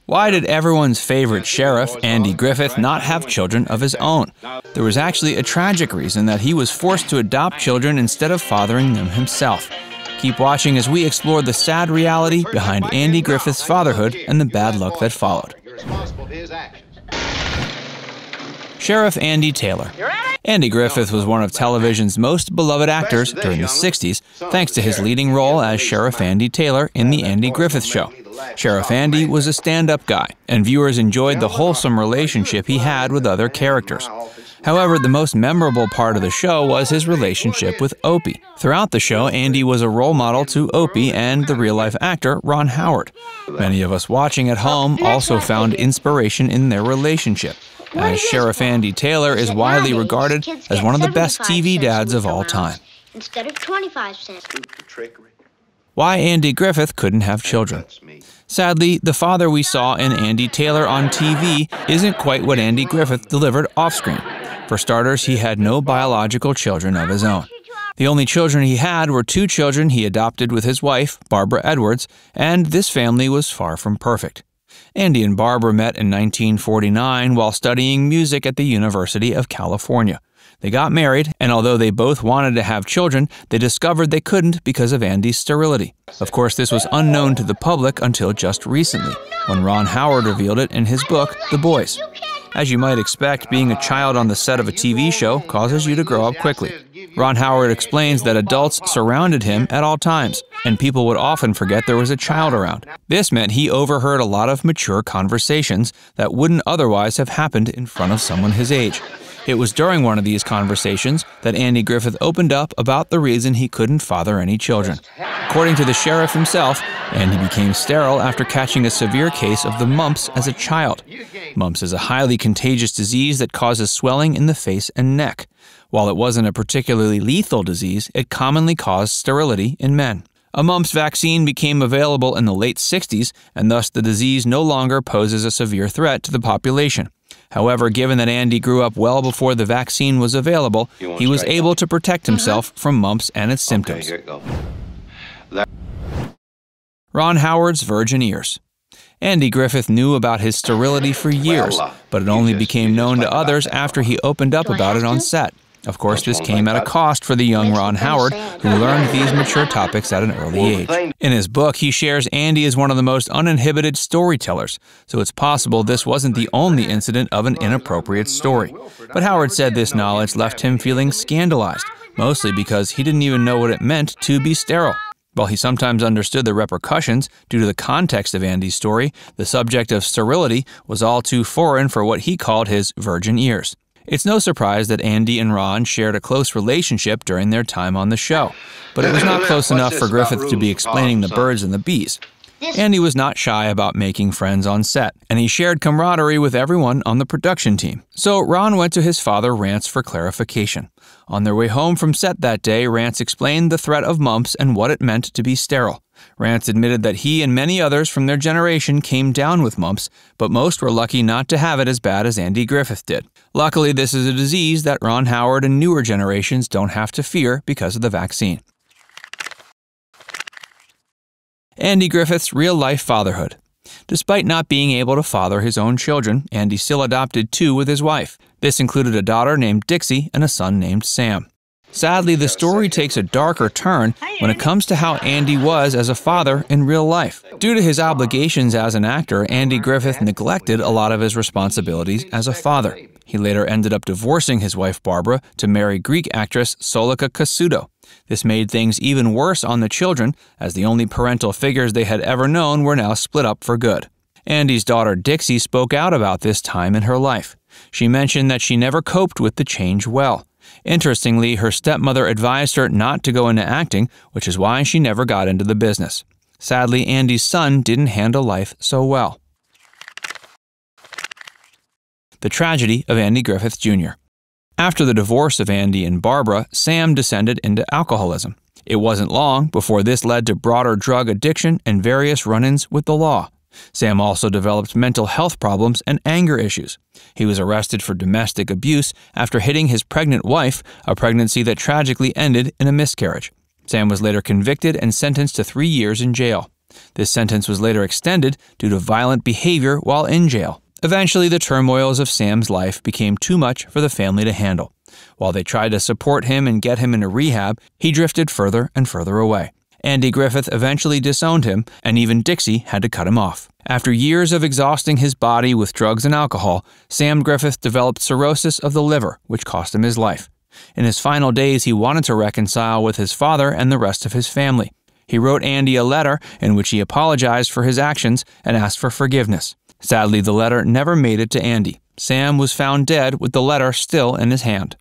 Why did everyone's favorite sheriff, Andy Griffith, not have children of his own? There was actually a tragic reason that he was forced to adopt children instead of fathering them himself. Keep watching as we explore the sad reality behind Andy Griffith's fatherhood and the bad luck that followed. Sheriff Andy Taylor. Andy Griffith was one of television's most beloved actors during the 60s, thanks to his leading role as Sheriff Andy Taylor in The Andy Griffith Show. Sheriff Andy was a stand-up guy, and viewers enjoyed the wholesome relationship he had with other characters. However, the most memorable part of the show was his relationship with Opie. Throughout the show, Andy was a role model to Opie and the real-life actor Ron Howard. Many of us watching at home also found inspiration in their relationship, as Sheriff Andy Taylor is widely regarded as one of the best TV dads of all time. Instead of 25 cents. Why Andy Griffith couldn't have children. Sadly, the father we saw in Andy Taylor on TV isn't quite what Andy Griffith delivered off-screen. For starters, he had no biological children of his own. The only children he had were 2 children he adopted with his wife, Barbara Edwards, and this family was far from perfect. Andy and Barbara met in 1949 while studying music at the University of California. They got married, and although they both wanted to have children, they discovered they couldn't because of Andy's sterility. Of course, this was unknown to the public until just recently, when Ron Howard revealed it in his book, The Boys. As you might expect, being a child on the set of a TV show causes you to grow up quickly. Ron Howard explains that adults surrounded him at all times, and people would often forget there was a child around. This meant he overheard a lot of mature conversations that wouldn't otherwise have happened in front of someone his age. It was during one of these conversations that Andy Griffith opened up about the reason he couldn't father any children. According to the sheriff himself, Andy became sterile after catching a severe case of the mumps as a child. Mumps is a highly contagious disease that causes swelling in the face and neck. While it wasn't a particularly lethal disease, it commonly caused sterility in men. A mumps vaccine became available in the late 60s, and thus the disease no longer poses a severe threat to the population. However, given that Andy grew up well before the vaccine was available, he was able to protect himself from mumps and its symptoms. Ron Howard's virgin ears. Andy Griffith knew about his sterility for years, but it only became known to others after he opened up about it on set. Of course, this came at a cost for the young Ron Howard, who learned these mature topics at an early age. In his book, he shares Andy as one of the most uninhibited storytellers, so it's possible this wasn't the only incident of an inappropriate story. But Howard said this knowledge left him feeling scandalized, mostly because he didn't even know what it meant to be sterile. While he sometimes understood the repercussions due to the context of Andy's story, the subject of sterility was all too foreign for what he called his virgin ears. It's no surprise that Andy and Ron shared a close relationship during their time on the show, but it was not close enough for Griffith to be explaining the birds and the bees. Andy was not shy about making friends on set, and he shared camaraderie with everyone on the production team. So Ron went to his father, Rance, for clarification. On their way home from set that day, Rance explained the threat of mumps and what it meant to be sterile. Rance admitted that he and many others from their generation came down with mumps, but most were lucky not to have it as bad as Andy Griffith did. Luckily, this is a disease that Ron Howard and newer generations don't have to fear because of the vaccine. Andy Griffith's real-life fatherhood. Despite not being able to father his own children, Andy still adopted 2 with his wife. This included a daughter named Dixie and a son named Sam. Sadly, the story takes a darker turn when it comes to how Andy was as a father in real life. Due to his obligations as an actor, Andy Griffith neglected a lot of his responsibilities as a father. He later ended up divorcing his wife Barbara to marry Greek actress Solika Kasudo. This made things even worse on the children, as the only parental figures they had ever known were now split up for good. Andy's daughter Dixie spoke out about this time in her life. She mentioned that she never coped with the change well. Interestingly, her stepmother advised her not to go into acting, which is why she never got into the business. Sadly, Andy's son didn't handle life so well. The tragedy of Andy Griffith Jr. After the divorce of Andy and Barbara, Sam descended into alcoholism. It wasn't long before this led to broader drug addiction and various run-ins with the law. Sam also developed mental health problems and anger issues. He was arrested for domestic abuse after hitting his pregnant wife, a pregnancy that tragically ended in a miscarriage. Sam was later convicted and sentenced to 3 years in jail. This sentence was later extended due to violent behavior while in jail. Eventually, the turmoils of Sam's life became too much for the family to handle. While they tried to support him and get him into rehab, he drifted further and further away. Andy Griffith eventually disowned him, and even Dixie had to cut him off. After years of exhausting his body with drugs and alcohol, Sam Griffith developed cirrhosis of the liver, which cost him his life. In his final days, he wanted to reconcile with his father and the rest of his family. He wrote Andy a letter in which he apologized for his actions and asked for forgiveness. Sadly, the letter never made it to Andy. Sam was found dead with the letter still in his hand.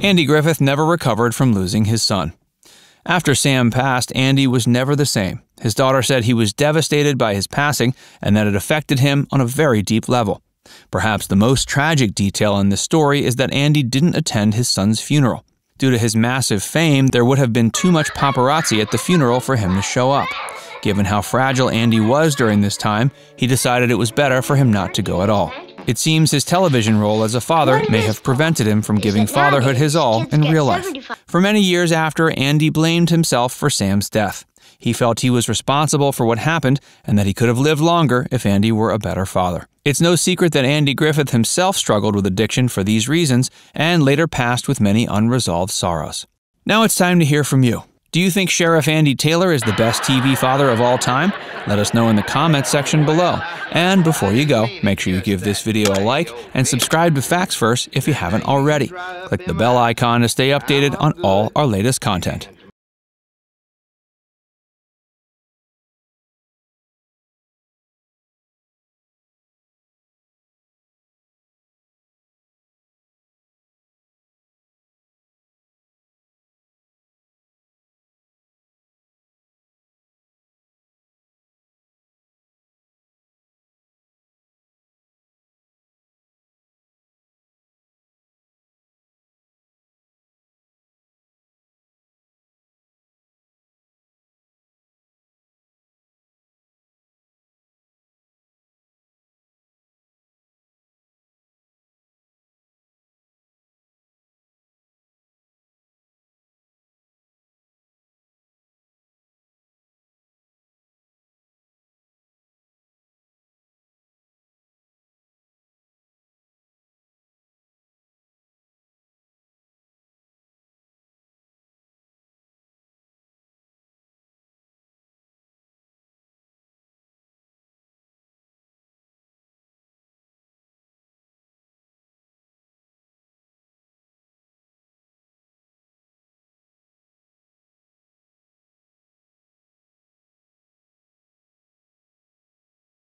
Andy Griffith never recovered from losing his son. After Sam passed, Andy was never the same. His daughter said he was devastated by his passing and that it affected him on a very deep level. Perhaps the most tragic detail in this story is that Andy didn't attend his son's funeral. Due to his massive fame, there would have been too much paparazzi at the funeral for him to show up. Given how fragile Andy was during this time, he decided it was better for him not to go at all. It seems his television role as a father may have prevented him from giving fatherhood his all in real life. For many years after, Andy blamed himself for Sam's death. He felt he was responsible for what happened and that he could have lived longer if Andy were a better father. It's no secret that Andy Griffith himself struggled with addiction for these reasons and later passed with many unresolved sorrows. Now it's time to hear from you. Do you think Sheriff Andy Taylor is the best TV father of all time? Let us know in the comments section below. And before you go, make sure you give this video a like and subscribe to Facts First if you haven't already. Click the bell icon to stay updated on all our latest content.